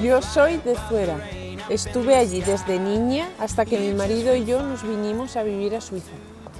Yo soy de Zuera. Estuve allí desde niña hasta que mi marido y yo nos vinimos a vivir a Suiza.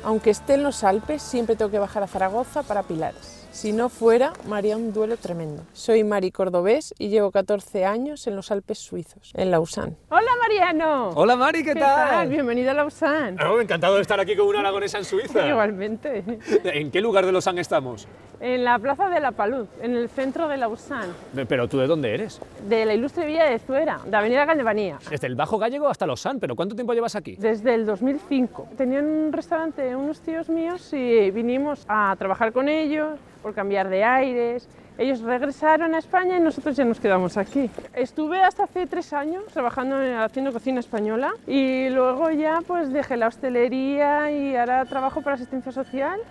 Aunque esté en los Alpes, siempre tengo que bajar a Zaragoza para Pilares. Si no fuera, me haría un duelo tremendo. Soy Mari Cordobés y llevo 14 años en los Alpes suizos, en Lausana. ¡Hola, Mariano! Hola, Mari, ¿qué tal? Bienvenido a Lausana. Oh, encantado de estar aquí con una aragonesa en Suiza. Igualmente. ¿En qué lugar de Lausana estamos? En la plaza de la Palud, en el centro de Lausana. ¿Pero tú de dónde eres? De la ilustre villa de Zuera, de Avenida Galdevanía. Desde el Bajo Gallego hasta Lausana, ¿pero cuánto tiempo llevas aquí? Desde el 2005. Tenían un restaurante unos tíos míos y vinimos a trabajar con ellos por cambiar de aires. Ellos regresaron a España y nosotros ya nos quedamos aquí. Estuve hasta hace 3 años trabajando haciendo cocina española y luego ya pues dejé la hostelería y ahora trabajo para asistencia social.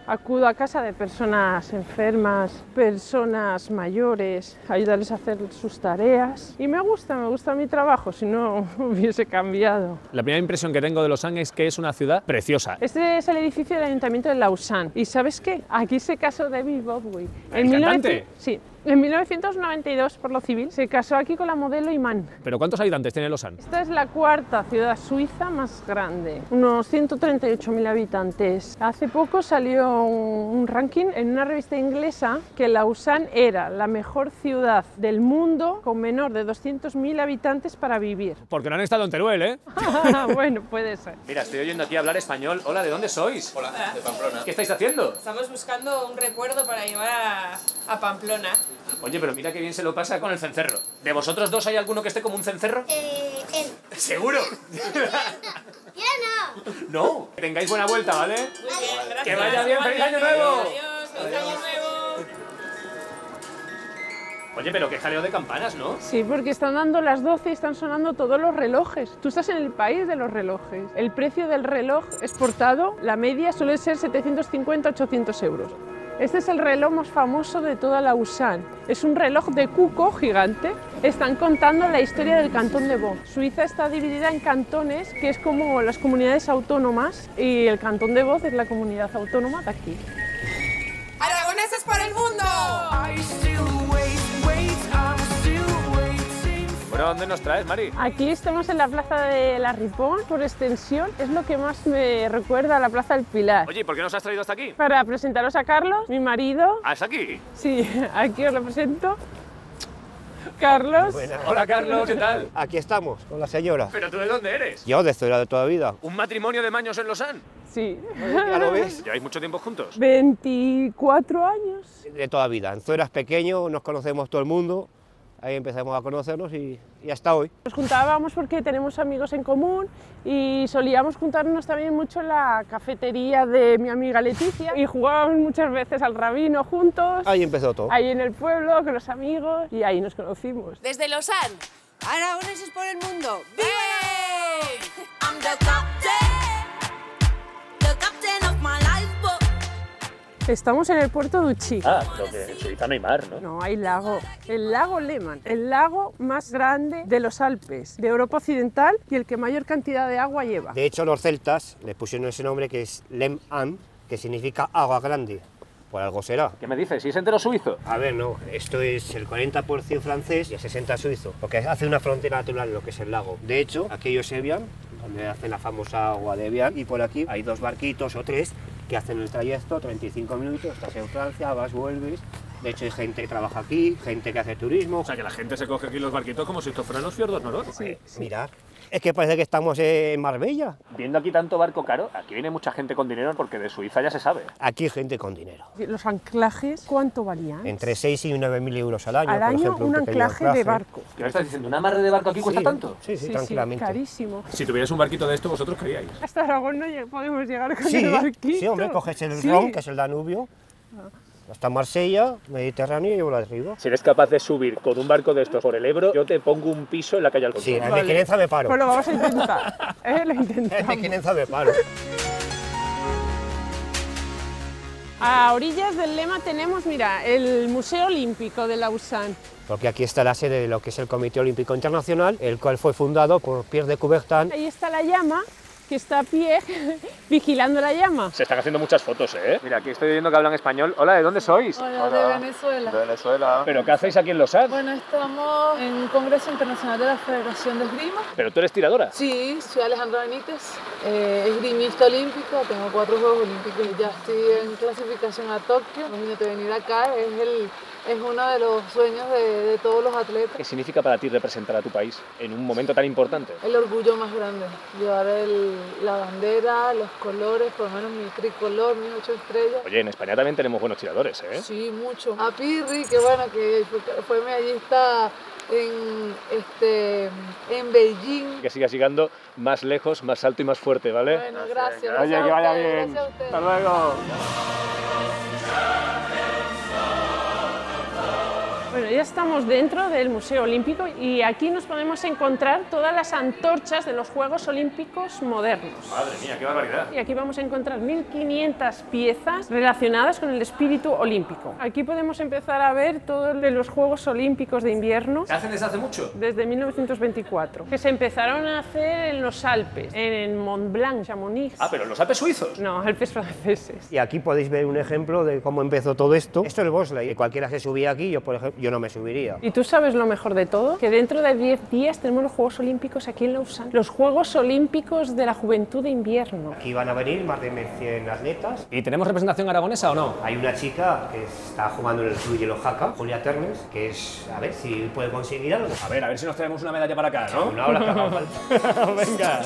Acudo a casa de personas enfermas, personas mayores, ayudarles a hacer sus tareas. Y me gusta mi trabajo, si no hubiese cambiado. La primera impresión que tengo de Lausana es que es una ciudad preciosa. Este es el edificio del Ayuntamiento de Lausana. ¿Y sabes qué? Aquí se casó David Bowie. ¿El cantante? Sí. En 1992, por lo civil, se casó aquí con la modelo Iman. ¿Pero cuántos habitantes tiene Lausana? Esta es la 4ª ciudad suiza más grande, unos 138.000 habitantes. Hace poco salió un ranking en una revista inglesa que Lausana era la mejor ciudad del mundo con menor de 200.000 habitantes para vivir. Porque no han estado en Teruel, ¿eh? Bueno, puede ser. Mira, estoy oyendo aquí hablar español. Hola, ¿de dónde sois? Hola, de Pamplona. ¿Qué estáis haciendo? Estamos buscando un recuerdo para llevar a Pamplona. Oye, pero mira qué bien se lo pasa con el cencerro. ¿De vosotros dos hay alguno que esté como un cencerro? Él. ¿Seguro? Yo no. No. Que tengáis buena vuelta, ¿vale? Muy bien, gracias. ¡Que vaya bien! ¡Feliz Año Nuevo! Adiós, feliz Año Nuevo. Oye, pero qué jaleo de campanas, ¿no? Sí, porque están dando las 12 y están sonando todos los relojes. Tú estás en el país de los relojes. El precio del reloj exportado, la media suele ser 750-800 euros. Este es el reloj más famoso de toda Lausana. Es un reloj de cuco gigante. Están contando la historia del cantón de Vaud. Suiza está dividida en cantones, que es como las comunidades autónomas, y el cantón de Vaud es la comunidad autónoma de aquí. ¡Aragoneses por el mundo! Bueno, ¿dónde nos traes, Mari? Aquí estamos en la plaza de la Ripoll, por extensión. Es lo que más me recuerda a la plaza del Pilar. Oye, ¿por qué nos has traído hasta aquí? Para presentaros a Carlos, mi marido. ¿Ah, es aquí? Sí, aquí os lo presento. Carlos. Hola, Carlos, ¿qué tal? Aquí estamos, con la señora. ¿Pero tú de dónde eres? Yo de Zuera de toda vida. ¿Un matrimonio de maños en Lausana? Sí. ¿Ya lo ves? ¿Lleváis mucho tiempo juntos? 24 años. De toda vida. En Zuera es pequeño, nos conocemos todo el mundo. Ahí empezamos a conocernos y hasta hoy. Nos juntábamos porque tenemos amigos en común y solíamos juntarnos también mucho en la cafetería de mi amiga Leticia y jugábamos muchas veces al rabino juntos. Ahí empezó todo. Ahí en el pueblo con los amigos y ahí nos conocimos. Desde Lausana, aragoneses por el mundo. ¡Viva! I'm the captain of my lifeboat. Estamos en el puerto de Uchí. Ah, pero que en Suiza no hay mar, ¿no? No, hay lago. El lago Lehmann, el lago más grande de los Alpes, de Europa Occidental y el que mayor cantidad de agua lleva. De hecho, los celtas le pusieron ese nombre que es Lehmann, que significa agua grande. Por algo será. ¿Qué me dices? ¿Sí es entero suizo? A ver, no, esto es el 40% francés y el 60% suizo, porque hace una frontera natural en lo que es el lago. De hecho, aquello es Evian, donde hacen la famosa agua de Evian, y por aquí hay 2 barquitos o 3 que hacen el trayecto, 35 minutos, estás en Francia, vas, vuelves. De hecho, hay gente que trabaja aquí, gente que hace turismo. O sea, que la gente se coge aquí los barquitos como si estos fueran los fiordos noruegos. Sí. Mirad, es que parece que estamos en Marbella. Viendo aquí tanto barco caro, aquí viene mucha gente con dinero porque de Suiza ya se sabe. Aquí hay gente con dinero. Los anclajes, ¿cuánto valían? Entre 6 y 9.000 euros al año, Al por año ejemplo, un pequeño anclaje de barco. ¿Qué me estás diciendo? ¿Un amarre de barco aquí cuesta tanto? Sí, tranquilamente. Carísimo. Si tuvierais un barquito de esto, vosotros queríais. Hasta Aragón no podemos llegar con Sí, el barquito. sí, hombre, coges el Sí. Ron, que es el Danubio, hasta Marsella, Mediterráneo y llevo la de arriba. Si eres capaz de subir con un barco de estos por el Ebro, yo te pongo un piso en la calle Alfonso. Sí, en Mequinenza me paro. Pues lo vamos a intentar. Lo En intentamos. Mequinenza me paro. A orillas del Lema tenemos, mira, el Museo Olímpico de Lausana. Porque aquí está la sede de lo que es el Comité Olímpico Internacional, el cual fue fundado por Pierre de Coubertin. Ahí está la llama que está a pie vigilando la llama. Se están haciendo muchas fotos, ¿eh? Mira, aquí estoy viendo que hablan español. Hola, ¿de dónde sois? Hola, de Venezuela. De Venezuela. ¿Pero qué hacéis aquí en Lausanne? Bueno, estamos en un Congreso Internacional de la Federación de Esgrima. ¿Pero tú eres tiradora? Sí, soy Alejandra Benítez, esgrimista olímpico, tengo 4 Juegos Olímpicos y ya estoy en clasificación a Tokio. Imagínate, venir acá es uno de los sueños de todos los atletas. ¿Qué significa para ti representar a tu país en un momento tan importante? El orgullo más grande, llevar la bandera, los colores, por lo menos mi tricolor, mis 8 estrellas. Oye, en España también tenemos buenos tiradores, ¿eh? Sí, mucho. A Pirri, que bueno, que fue medallista en Beijing. Que sigas llegando más lejos, más alto y más fuerte, ¿vale? Bueno, gracias. Oye, que vaya bien. Gracias a ustedes. Hasta luego. Bueno, ya estamos dentro del Museo Olímpico y aquí nos podemos encontrar todas las antorchas de los Juegos Olímpicos modernos. Madre mía, qué barbaridad. Y aquí vamos a encontrar 1500 piezas relacionadas con el espíritu olímpico. Aquí podemos empezar a ver todos los Juegos Olímpicos de invierno. ¿Se hacen desde hace mucho? Desde 1924, que se empezaron a hacer en los Alpes, en Mont Blanc, Chamonix. Ah, pero en los Alpes suizos. No, Alpes franceses. Y aquí podéis ver un ejemplo de cómo empezó todo esto. Esto es el bobsleigh. Cualquiera se subía aquí, yo por ejemplo, yo no me subiría. ¿Y tú sabes lo mejor de todo? Que dentro de 10 días tenemos los Juegos Olímpicos aquí en Lausanne. Los Juegos Olímpicos de la Juventud de Invierno. Aquí van a venir más de 100 atletas. ¿Y tenemos representación aragonesa o no? Hay una chica que está jugando en el Club Hielo Jaca, Julia Termes, que es, a ver si puede conseguir algo. A ver si nos traemos una medalla para acá, ¿no? Una hora que haga falta. Venga.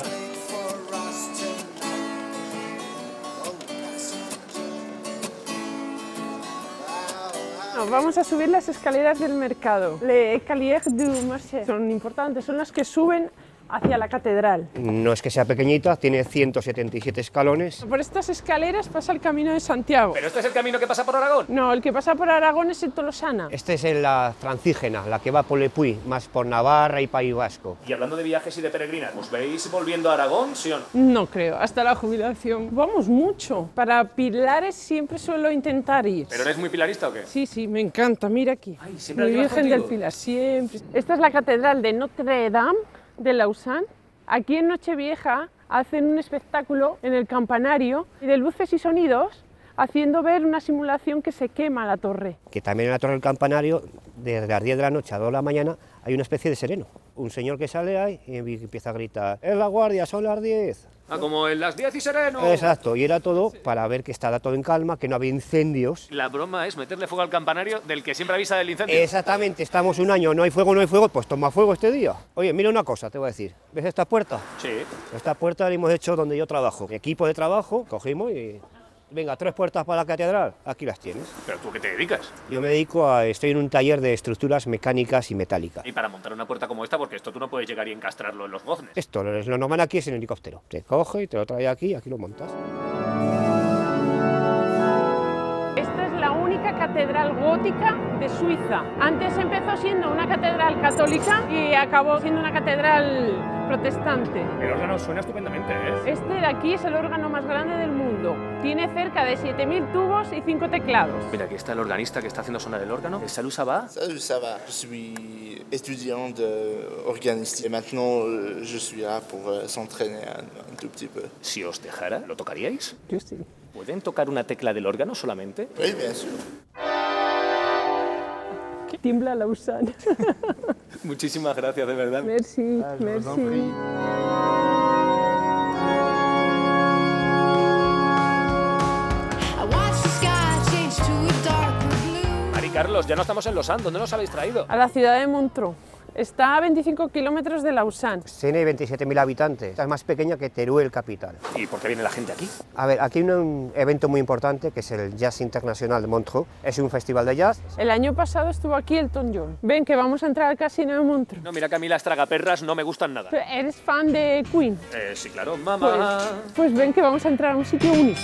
No, vamos a subir las escaleras del mercado. Les escaliers du marché. Son importantes, son las que suben hacia la catedral. No es que sea pequeñita, tiene 177 escalones. Por estas escaleras pasa el Camino de Santiago. ¿Pero este es el camino que pasa por Aragón? No, el que pasa por Aragón es el Tolosana. Esta es la Francígena, la que va por Le Puy, más por Navarra y País Vasco. Y hablando de viajes y de peregrinas, ¿os veis volviendo a Aragón, sí o no? No creo, hasta la jubilación. Vamos mucho. Para Pilares siempre suelo intentar ir. ¿Pero eres muy pilarista o qué? Sí, sí, me encanta, mira aquí. Ay, siempre Mi la llevas Virgen del contigo. Pilar, siempre. Esta es la catedral de Notre Dame de Lausanne. Aquí en Nochevieja hacen un espectáculo en el campanario y de luces y sonidos haciendo ver una simulación que se quema la torre. Que también en la Torre del Campanario, desde las 10 de la noche a 2 de la mañana, hay una especie de sereno. Un señor que sale ahí y empieza a gritar: ¡Es la guardia, son las 10! Ah, como en las 10 y sereno. Exacto, y era todo para ver que estaba todo en calma, que no había incendios. La broma es meterle fuego al campanario del que siempre avisa del incendio. Exactamente, estamos un año, no hay fuego, pues toma fuego este día. Oye, mira una cosa, te voy a decir, ¿ves esta puerta? Sí. Esta puerta la hemos hecho donde yo trabajo. Mi equipo de trabajo, cogimos y... Venga, 3 puertas para la catedral, aquí las tienes. ¿Pero tú qué te dedicas? Yo me dedico estoy en un taller de estructuras mecánicas y metálicas. Y para montar una puerta como esta, porque esto tú no puedes llegar y encastrarlo en los goznes. Esto, lo normal aquí es en helicóptero. Te coge y te lo trae aquí, aquí lo montas. Esta es la única catedral gótica de Suiza. Antes empezó siendo una catedral católica y acabó siendo una catedral protestante. El órgano suena estupendamente, ¿eh? Este de aquí es el órgano más grande del mundo. Tiene cerca de 7000 tubos y 5 teclados. Mira, aquí está el organista que está haciendo sonar el órgano. Salut, ça va? Salut, ça va. Je suis étudiant d'organiste et maintenant je suis là pour s'entraîner un tout petit peu. Si os dejara, ¿lo tocaríais? Yo sí. ¿Pueden tocar una tecla del órgano solamente? Oui, bien sûr. Tiembla Lausanne. Muchísimas gracias, de verdad. Merci, merci. Mari Carlos, ya no estamos en Lausanne. ¿Dónde nos habéis traído? A la ciudad de Montreux. Está a 25 kilómetros de Lausanne. Tiene 27.000 habitantes, es más pequeña que Teruel capital. ¿Y por qué viene la gente aquí? A ver, aquí hay un evento muy importante que es el Jazz Internacional de Montreux. Es un festival de jazz. El año pasado estuvo aquí Elton John. Ven que vamos a entrar al casino de Montreux. No, mira que a mí las tragaperras no me gustan nada. ¿Eres fan de Queen? Sí, claro, mamá. Pues ven que vamos a entrar a un sitio único.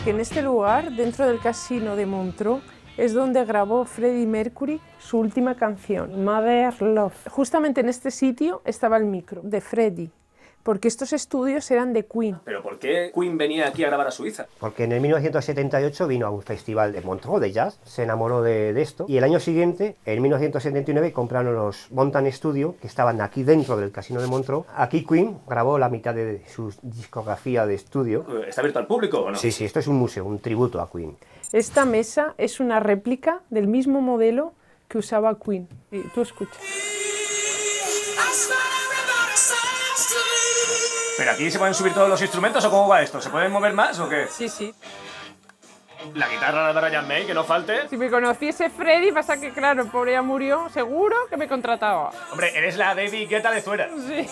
Que en este lugar, dentro del casino de Montreux, es donde grabó Freddie Mercury su última canción, Mother Love. Justamente en este sitio estaba el micro de Freddie. porque estos estudios eran de Queen. ¿Pero por qué Queen venía aquí a grabar a Suiza? Porque en el 1978 vino a un festival de Montreux de jazz, se enamoró de esto, y el año siguiente, en 1979, compraron los Montan Studio, que estaban aquí dentro del casino de Montreux. Aquí Queen grabó la mitad de su discografía de estudio. ¿Está abierto al público o no? Sí, esto es un museo, un tributo a Queen. Esta mesa es una réplica del mismo modelo que usaba Queen. Y tú escucha. ¿Pero aquí se pueden subir todos los instrumentos o cómo va esto? ¿Se pueden mover más o qué? Sí, sí. La guitarra de Brian May, que no falte. Si me conociese Freddy, pasa que claro, el pobre ya murió, seguro que me contrataba. Hombre, eres la David Guetta de fuera. Sí.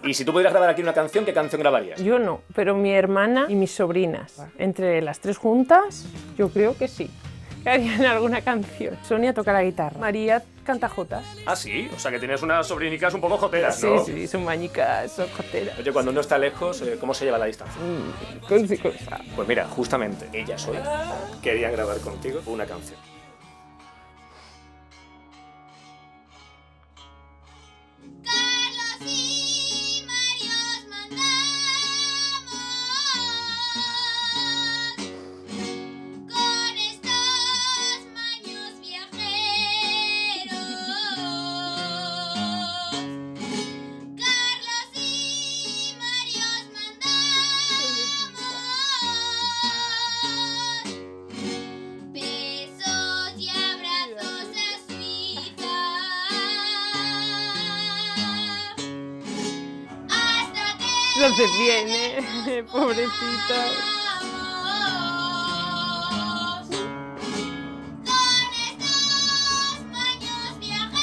Y si tú pudieras grabar aquí una canción, ¿qué canción grabarías? Yo no, pero mi hermana y mis sobrinas. Entre las tres juntas, yo creo que sí. Que harían alguna canción. Sonia toca la guitarra. María canta jotas. Ah, sí. O sea, que tienes unas sobrinicas un poco joteras, ¿no? Sí, sí, son mañicas, son joteras. Oye, cuando uno está lejos, ¿cómo se lleva la distancia? Cosa. Pues mira, justamente ellas hoy querían grabar contigo una canción. Carlos y Mario os mandamos con estos maños viajeros. Carlos y Mario os mandamos besos y abrazos a Suiza. Hasta que No se viene, pobrecita. vamos con estos maños viajeros.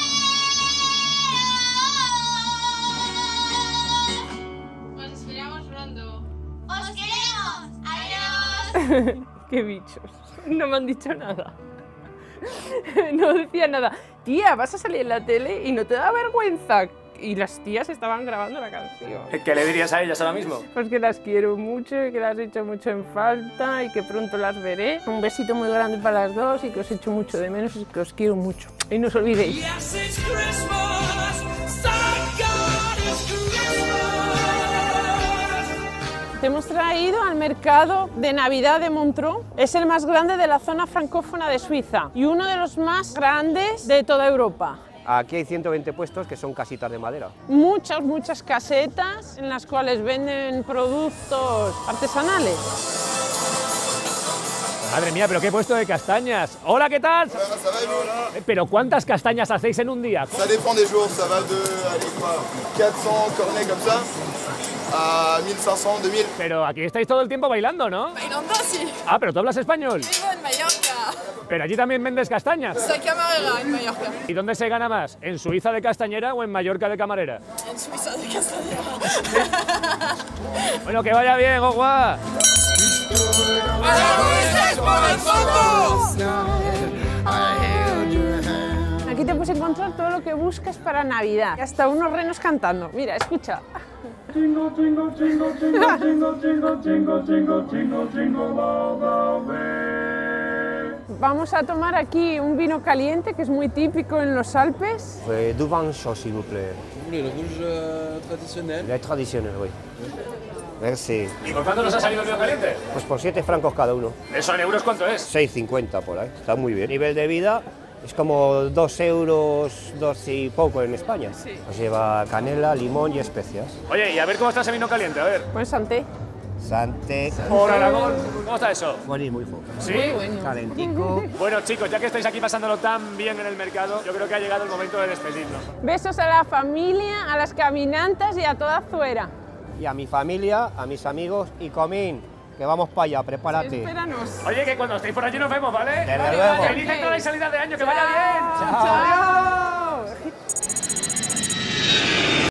Os esperamos pronto. ¡Os queremos! ¡Adiós! Qué bichos. No me han dicho nada. No decía nada. Tía, vas a salir en la tele y no te da vergüenza. Y las tías estaban grabando la canción. ¿Qué le dirías a ellas ahora mismo? Pues que las quiero mucho y que las echo mucho en falta y que pronto las veré. Un besito muy grande para las dos y que os echo mucho de menos y que os quiero mucho. Y no os olvidéis. Te hemos traído al mercado de Navidad de Montreux. Es el más grande de la zona francófona de Suiza y uno de los más grandes de toda Europa. Aquí hay 120 puestos que son casitas de madera. Muchas casetas en las cuales venden productos artesanales. Madre mía, pero qué puesto de castañas. Hola, ¿qué tal? Ça va et vous? Pero ¿cuántas castañas hacéis en un día? Ça dépend des jours, ça va de allez, quoi, 400 cornets comme ça à 1500, 2000. Pero aquí estáis todo el tiempo bailando, ¿no? Bailando, sí. Ah, pero tú hablas español. Vivo en Mallorca. Pero allí también vendes castañas. Soy camarera en Mallorca. ¿Y dónde se gana más? ¿En Suiza de castañera o en Mallorca de camarera? En Suiza de Castellana. Bueno, que vaya bien, Gogua. Aquí te puedes encontrar todo lo que buscas para Navidad. Y hasta unos renos cantando. Mira, escucha. Vamos a tomar aquí un vino caliente que es muy típico en los Alpes. Du vin chaud, s'il vous plaît. Le rouge traditionnel. Le traditionnel, oui. Merci. ¿Y por cuánto nos ha salido el vino caliente? Pues por 7 francos cada uno. ¿Eso en euros cuánto es? 6,50 por ahí. Está muy bien. Nivel de vida es como 2 euros, 2 y poco en España. Sí. Pues lleva canela, limón y especias. Oye, y a ver cómo está ese vino caliente, a ver. Pues santé. Santé. Por Aragón, ¿cómo está eso? Muy fuerte. ¿Sí? Calentico. Bueno, chicos, ya que estáis aquí pasándolo tan bien en el mercado, yo creo que ha llegado el momento de despedirnos. Besos a la familia, a las caminantes y a toda Zuera. Y a mi familia, a mis amigos y Comín, que vamos para allá, prepárate. Espéranos. Oye, que cuando estéis por allí nos vemos, ¿vale? Desde luego. ¡Feliz entrada y salida de año, que vaya bien! Chao.